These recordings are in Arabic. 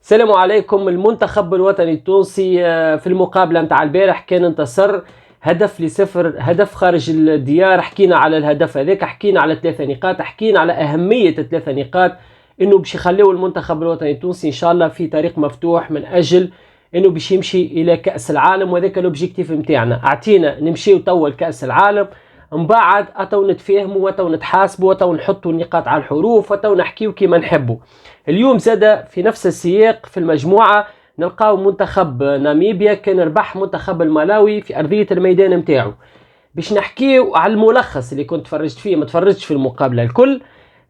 السلام عليكم. المنتخب الوطني التونسي في المقابلة متاع البارح كان انتصر هدف لصفر، هدف خارج الديار. حكينا على الهدف هذاك، حكينا على 3 نقاط، حكينا على أهمية 3 نقاط، انه باش يخليو المنتخب الوطني التونسي ان شاء الله في طريق مفتوح من اجل انه باش يمشي الى كأس العالم، وهذاك الاوبجيكتيف نتاعنا. اعطينا نمشيو توا لكأس العالم، من بعد اتو نتفاهموا واتو نتحاسبوا واتو نحطوا النقاط على الحروف واتو نحكيو كيما نحبوا. اليوم زاد في نفس السياق في المجموعة نلقاو منتخب ناميبيا كان ربح منتخب الملاوي في أرضية الميدان متاعو. باش نحكيو على الملخص اللي كنت فرجت فيه، ما تفرجتش في المقابلة الكل.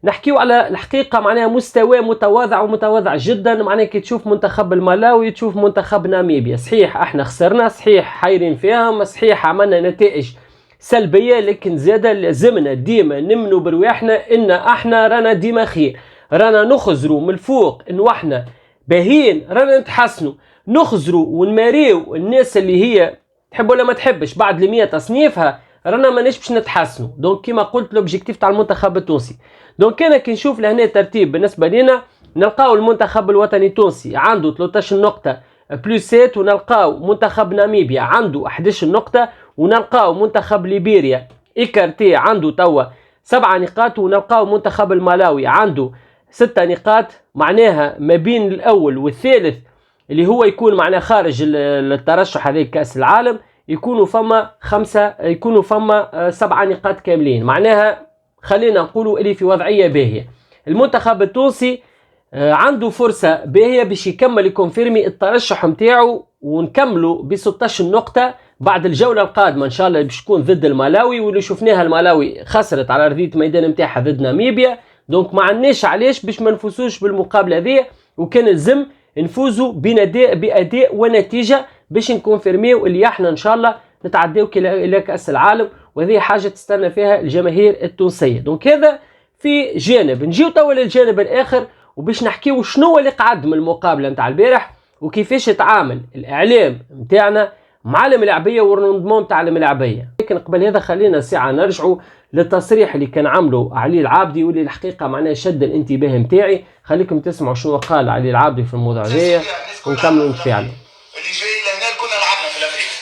نحكيو على الحقيقة معناها مستوى متواضع جدا. معناها كي تشوف منتخب الملاوي تشوف منتخب ناميبيا. صحيح احنا خسرنا، صحيح حايرين فيهم، صحيح عملنا نتائج سلبية، لكن زاد لازمنا ديما نمنوا برواحنا ان احنا رانا ديما خير، رانا نخزروا من الفوق انه احنا باهين، رانا نتحسنوا، نخزروا ونماريو الناس اللي هي تحب ولا ما تحبش بعد 100 تصنيفها، رانا ماناش باش نتحسنوا. دونك كيما قلت الاوبجيكتيف تاع المنتخب التونسي. دونك انا كي نشوف لهنا الترتيب بالنسبه لنا، نلقاو المنتخب الوطني التونسي عنده 13 نقطه بلس 7، ونلقاو منتخب ناميبيا عنده 11 نقطه، ونلقاو منتخب ليبيريا إيكارتي عنده توا 7 نقاط، ونلقاو منتخب الملاوي عنده 6 نقاط. معناها ما بين الاول والثالث اللي هو يكون معناه خارج الترشح هذيك كأس العالم يكونوا فما 7 نقاط كاملين. معناها خلينا نقولوا اللي في وضعية باهية. المنتخب التونسي عنده فرصة باهية باش يكمل يكونفيرمي الترشح متاعه، ونكملوا ب 16 نقطة بعد الجولة القادمة ان شاء الله باش تكون ضد الملاوي، واللي شفناها الملاوي خسرت على ارضية الميدان متاعها ضد ناميبيا. دونك ما عندناش علاش باش ما نفوزوش بالمقابلة هذه، وكان لازم نفوزوا بأداء ونتيجة باش نكونفيرميو اللي احنا ان شاء الله نتعداو الى كأس العالم، وهذه حاجة تستنى فيها الجماهير التونسية. دونك هذا في جانب. نجيو توا للجانب الاخر وباش نحكيو شنو اللي قعد من المقابلة متاع البارح، وكيفاش تعامل الاعلام متاعنا مع الملاعبية والروندمون متاع الملاعبية. لكن قبل هذا خلينا ساعة نرجعوا للتصريح اللي كان عمله علي العابدي، واللي الحقيقة معناه شد الانتباه متاعي. خليكم تسمعوا شنو قال علي العابدي في الموضوع هذا ونكملوا نتفاعلوا. اللي جاي لهنا كنا لعبنا في الافريق.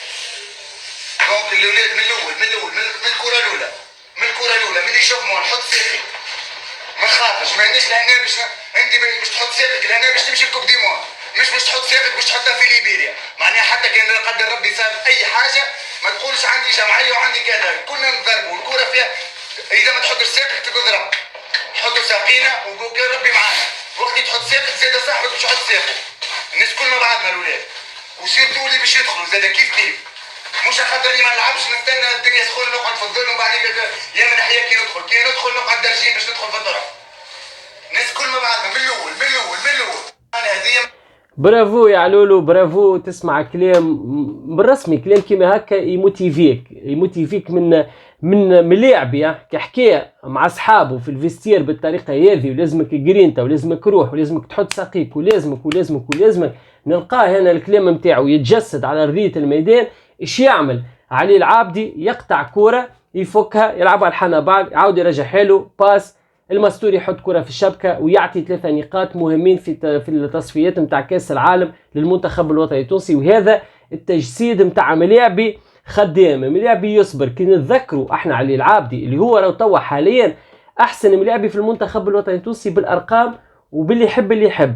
دونك الاولاد من الاول من الكره الاولى من اللي يشوفوا نحط ساقي، ما تخافش، ما عنديش لهنا باش انت باش تحط ساقك لهنا باش تمشي الكوب دي مون، مش باش تحط ساقك باش تحطها في ليبيريا. معناها حتى كان لا قدر ربي صار اي حاجه ما تقولش عندي جمعيه وعندي كذا، كنا نضربوا الكره فيها. اذا ما تحطش ساقك تضرب، نحطوا ساقينا وكان ربي معانا. وقت تحط ساقك زاد صاحبك باش يحط ساقه. الناس كل ما بعضنا الاولاد، وسيرتو اللي باش يدخلوا زاد كيف مش خاطر اللي ما نلعبش نستنى الدنيا تدخل نقعد في الظل وبعدين يا من ناحيه كي ندخل نقعد درجين باش ندخل في الطرف. الناس كل ما بعضنا من الاول انا هذه. برافو يا علولو، برافو. تسمع كلام بالرسمي، كلام كيما هكا يموتيفيك من لاعب كحكايه مع اصحابه في الفيستير بالطريقه هذه، ولازمك جرينتا ولازمك روح ولازمك تحط ساقيك ولازمك نلقاه هنا الكلام نتاعو يتجسد على ارضيه الميدان. ايش يعمل علي العابدي؟ يقطع كوره يفكها يلعبها الحنا بعد، يعاود يرجع حلو باس، المستوري يحط كرة في الشبكة ويعطي 3 نقاط مهمين في التصفيات متاع كأس العالم للمنتخب الوطني التونسي. وهذا التجسيد متاع ملاعبي خدام، ملاعبي يصبر. كي نتذكروا احنا علي العابدي اللي هو راهو توا حاليا احسن ملاعبي في المنتخب الوطني التونسي بالارقام وباللي يحب.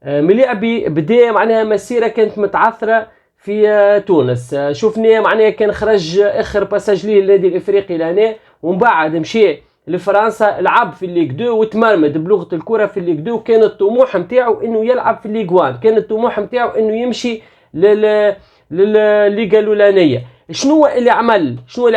ملاعبي بدا معناها مسيرة كانت متعثرة في تونس، شفناه معناها كان خرج اخر باساج ليه النادي الافريقي لهنا، ومن بعد مشي لفرنسا، لعب في الليغ 2 وتمرمد بلغه الكره في الليغ 2. كان الطموح نتاعو انه يلعب في الليغ 1، كان الطموح نتاعو انه يمشي للليغا الاولانيه. شنو اللي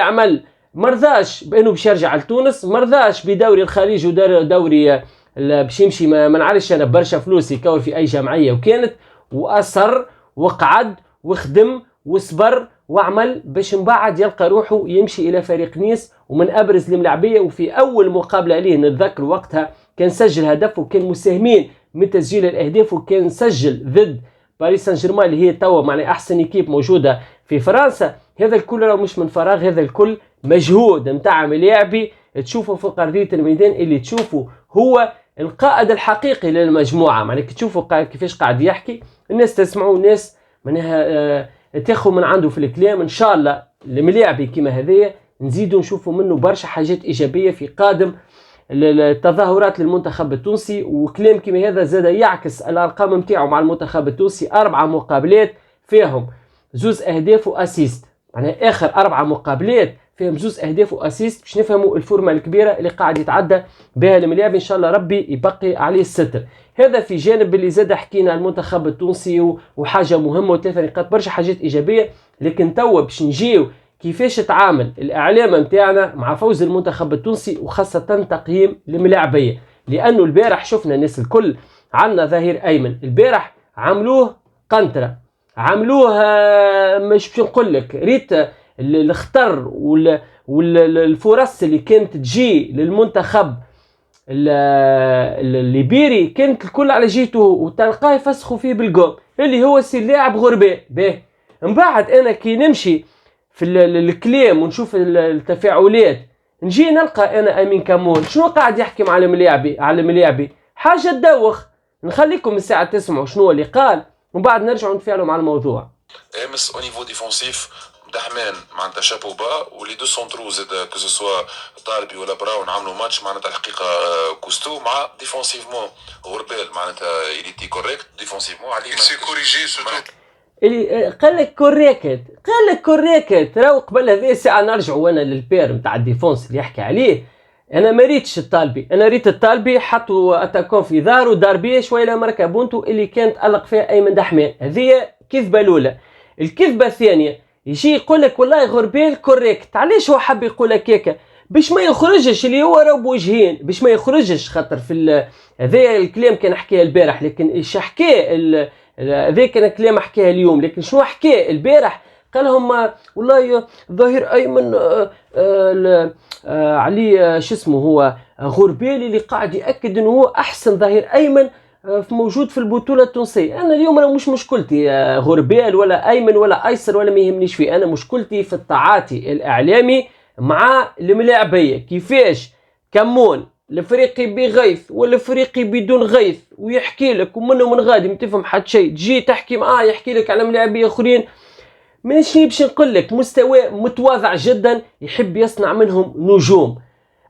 عمل؟ مرضاش بانه باش يرجع لتونس، مرضاش بدوري الخليج ودوري باش يمشي ما نعرفش انا برشا فلوس يكور في اي جمعيه، وكانت واصر وقعد وخدم وصبر وعمل باش من بعد يلقى روحه يمشي الى فريق نيس ومن ابرز الملاعبيه. وفي اول مقابله ليه نتذكر وقتها كان سجل هدف وكان مساهمين من تسجيل الاهداف، وكان سجل ضد باريس سان جيرمان اللي هي توا معناها احسن ايكيب موجوده في فرنسا. هذا الكل راه مش من فراغ، هذا الكل مجهود نتاع ملاعبي تشوفوا في ارضيه الميدان، اللي تشوفوا هو القائد الحقيقي للمجموعة. معناها كي تشوفوا قائد كيفاش قاعد يحكي الناس تسمعوا، الناس معناها تاخذ من عنده في الكلام. إن شاء الله الملاعبي كما هذايا نزيدوا نشوفوا منه برشا حاجات إيجابية في قادم التظاهرات للمنتخب التونسي. وكلام كما هذا زاد يعكس الأرقام متاعه مع المنتخب التونسي، 4 مقابلات فيهم 2 أهداف وأسيست. معناها آخر 4 مقابلات فيهم 2 أهداف وأسيست، باش نفهموا الفورمة الكبيرة اللي قاعد يتعدى بها الملاعب. إن شاء الله ربي يبقي عليه الستر. هذا في جانب اللي زاد حكينا المنتخب التونسي وحاجة مهمة و3 نقاط برشا حاجات إيجابية. لكن توا باش نجيو كيفاش تعامل الإعلام متاعنا مع فوز المنتخب التونسي وخاصة تقييم الملاعبية. لأنه البارح شفنا الناس الكل عندنا ظهير أيمن، البارح عملوه قنطرة، عملوه مش باش نقول لك ريت الخطر والفرص اللي كانت تجي للمنتخب الليبيري كانت الكل على جيته، وتلقاه يفسخوا فيه بالجول اللي هو سي لاعب غرباء به. من بعد انا كي نمشي في الكلام ونشوف التفاعلات نجي نلقى انا امين كمون شنو قاعد يحكي مع الملاعبي حاجه تدوخ. نخليكم الساعه تسمعوا شنو اللي قال ومن بعد نرجعوا نتفاعلوا مع الموضوع. امس او نيفو ديفونسيف دحمان معناتها شابو با، ولي دو سونترو زاد كو سوا طالبي ولا براون عملوا ماتش معناتها الحقيقه كوستو مع ديفونسيفمون غربال معناتها إليتي كوريكت ديفونسيفمون عليه سي كوريجي سوتو اللي قال لك كوريكت راهو قبل هذه الساعه نرجعوا انا للبير نتاع الديفونس اللي يحكي عليه. انا ما ريتش الطالبي، انا ريت الطالبي حطوا اتاكون في دارو دار بيه شويه لمركه بونتو اللي كانت الق فيها ايمن دحمان. هذه كذبه الاولى. الكذبه الثانيه يجي يقول لك والله غربال كوريكت. علاش هو حب يقول لك هكا؟ باش ما يخرجش اللي هو راه بوجهين، باش ما يخرجش خاطر في هذا الكلام كان حكيه البارح. لكن ايش حكاه هذا كان كلام حكاه اليوم، لكن شنو حكاه البارح؟ قال لهم والله ظاهر ايمن علي شو اسمه هو غربالي اللي قاعد ياكد انه هو احسن ظاهر ايمن موجود في البطوله التونسيه. انا اليوم انا مش مشكلتي غربال ولا ايمن ولا ايسر ولا ما يهمنيش فيه، انا مشكلتي في التعاطي الاعلامي مع الملاعبيه. كيفاش كمون الافريقي بغيث والافريقي بدون غيث ويحكي لك ومنه من غادي ما تفهم حد شيء، تجي تحكي معاه يحكي لك على ملاعبيه اخرين ماشي باش نقول لك مستوى متواضع جدا، يحب يصنع منهم نجوم.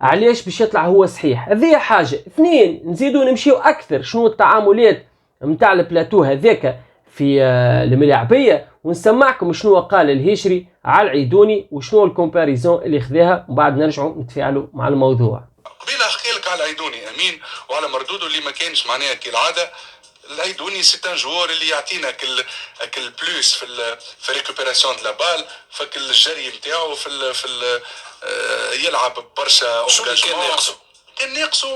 علاش؟ باش يطلع هو صحيح. هذه حاجه. 2 نزيدوا نمشيو اكثر شنو التعاملات نتاع البلاتو هذاك في الملاعبيه، ونسمعكم شنو قال الهشري على العيدوني وشنو الكومباريزون اللي خذاها، ومن بعد نرجعوا نتفاعلوا مع الموضوع. قبيله احكي لك على العيدوني امين وعلى مردوده اللي ما كانش معناها كالعاده. العيدوني سي ان جوور اللي يعطينا كل بلوس في ريكوبيراسيون دو لا بال، فك الجري نتاعو في يلعب برشا اونجاجمون. كان ناقصو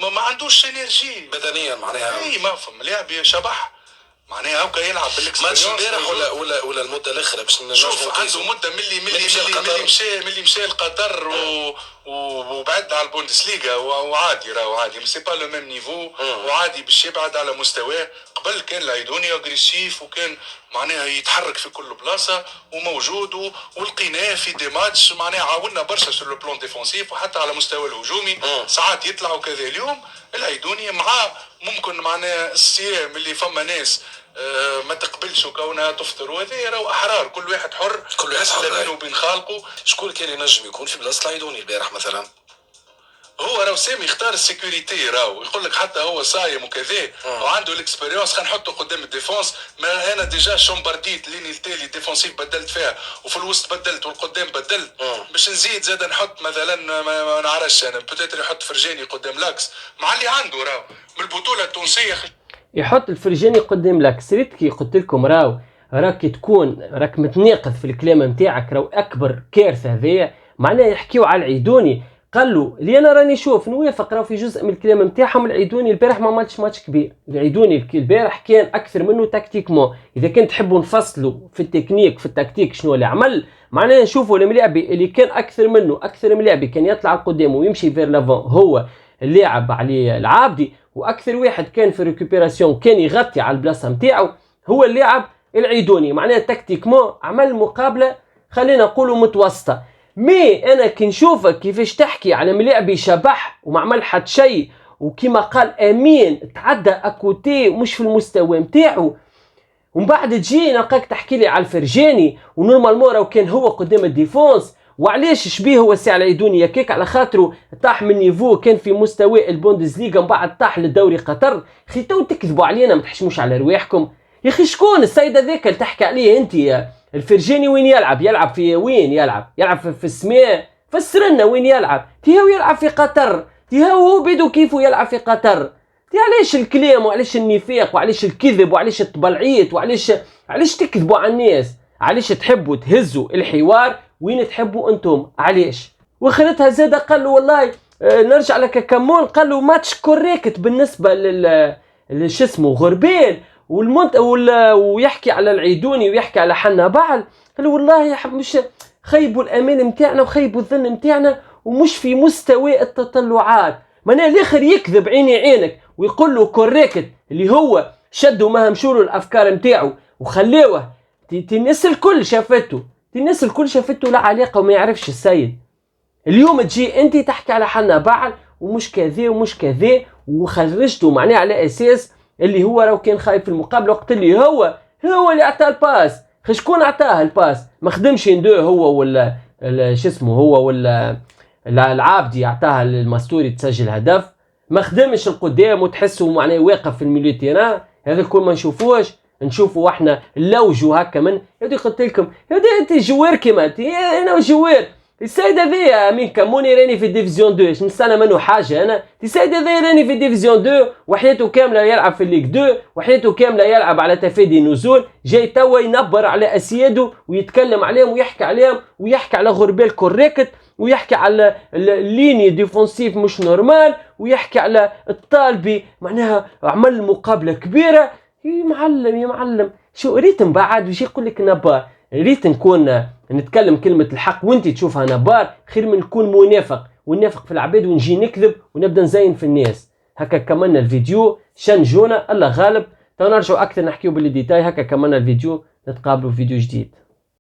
ما عندوش انرجي بدنيا معناها. اي ما فهم لاعب شبح معناها هكا يلعب ماتش امبارح ولا المده الاخرى باش شوف عنده مده ملي مشى لقطر وبعد على البوندسليغا وعادي راهو عادي سي با لو ميم نيفو وعادي باش يبعد على مستواه. قبل كان العيدوني اغريسيف وكان معناها يتحرك في كل بلاصه وموجود ولقيناه في دي ماتش معناها عاوننا برشا سور لو بلون ديفونسيف وحتى على مستوى الهجومي ساعات يطلع وكذا. اليوم العيدوني مع ممكن معناها الصيام اللي فما ناس ما تقبلش وكونها تفطر وهذا راهو احرار، كل واحد حر بينه وبين خالقه. شكون كان ينجم يكون في بلاصه العيدوني البارح مثلا؟ هو راهو سامي يختار السيكوريتي، راهو يقول لك حتى هو صايم وكذا وعنده الاكسبيريونس خلينا نحطه قدام الديفونس. ما انا ديجا شومبارديت لين التالي ديفونسيف بدلت فيها وفي الوسط بدلت والقدام بدلت باش نزيد زاد نحط مثلا ما نعرفش انا بوتيتر يحط فرجاني قدام لاكس مع اللي عنده راهو من البطوله التونسيه يحط الفرجاني قدام لاكس. ريت كي قلت لكم راك تكون راك متناقض في الكلام نتاعك. راهو اكبر كارثه هذيا معناه يحكيوا على العيدوني. قال له اللي انا راني نشوف نوافق راهو في جزء من الكلام نتاعهم. العيدوني البارح ما عملش ماتش كبير. العيدوني البارح كان اكثر منه تكتيكمون. اذا كنت تحبوا نفصلوا في التكنيك في التكتيك شنو اللي عمل معناه نشوفوا الملاعبي اللي كان اكثر منه اكثر ملاعبي كان يطلع قدامه ويمشي فير لافون هو اللاعب علي العابدي، واكثر واحد كان في ريكوبيراسيون كان يغطي على البلاصه نتاعو هو اللاعب العيدوني. معناه تكتيكمون عمل مقابله خلينا نقولوا متوسطه. مي انا كي نشوفك كيفاش تحكي على ملاعبي شبح وما عمل حد شيء وكما قال امين تعدى اكوتي مش في المستوى متاعو. ومن بعد تجي نلقاك تحكي لي على الفرجاني ونورمالمون راهو كان هو قدام الديفونس. وعلاش شبيه هو سي على عيدوني كيك؟ على خاطره طاح من نيفو كان في مستوى البوندسليغا من بعد طاح للدوري قطر. خي تو تكذبوا علينا، ما تحشموش على رواحكم يا اخي. شكون السيد هذاك اللي تحكي عليه انت؟ الفرجاني وين يلعب؟ يلعب في وين؟ يلعب في السماء. فسر لنا وين يلعب. تيهو يلعب في قطر، تيهو بيدو كيفو يلعب في قطر. علاش الكلام وعلاش النفاق وعلاش الكذب وعلاش الطبلعيت علاش تكذبوا على الناس؟ علاش تحبوا تهزوا الحوار وين تحبوا انتم؟ علاش؟ واخرتها زاد قال له والله نرجع لك كمون، قال له ماتش كوريكت بالنسبه شو اسمه غربيل ويحكي على العيدوني ويحكي على حنا بعل. قال له والله مش خيبوا الامال نتاعنا وخيبوا الظن نتاعنا ومش في مستوى التطلعات. معناها الاخر يكذب عيني عينك ويقول له كوريكت اللي هو شدوا ما همشوا له الافكار نتاعو وخليوه. الناس الكل شافته لا علاقه وما يعرفش السيد. اليوم تجي انت تحكي على حنا بعل ومش كذا وخرجته معناه على اساس اللي هو راهو كان خايف في المقابله وقت اللي هو اللي اعطاه الباس. شكون اعطاه الباس؟ ما خدمش ندو هو ولا شو اسمه هو ولا العابدي اعطاها الماستوري تسجل هدف. ما خدمش القدام وتحسوا معناه واقف في الميليو تيران. هذا كل ما نشوفوا احنا اللوجو هكا من يدي. قلت لكم يدي انت جوار كيما انت، انا جوار. السيد هذايا مين كموني راني في ديفيزيون 2 اش نستنى منه حاجه انا؟ السيد هذايا راني في ديفيزيون 2 وحياته كامله يلعب في الليغ 2 وحياته كامله يلعب على تفادي نزول. جاي توا ينبر على اسياده ويتكلم عليهم ويحكي عليهم ويحكي على غربال كوريكت ويحكي على الليني ديفونسيف مش نورمال ويحكي على الطالبي معناها عمل مقابله كبيره. يا معلم شو ريت بعد ويجي يقول لك نبار؟ ريت نتكلم كلمة الحق وانت تشوفها نبار خير من نكون منافق ونافق في العباد ونجي نكذب ونبدأ نزين في الناس. هكا كملنا الفيديو، شنجونا الله غالب. تو نرجعوا أكثر نحكيو بالديتاي. هكا كملنا الفيديو، نتقابلوا في فيديو جديد.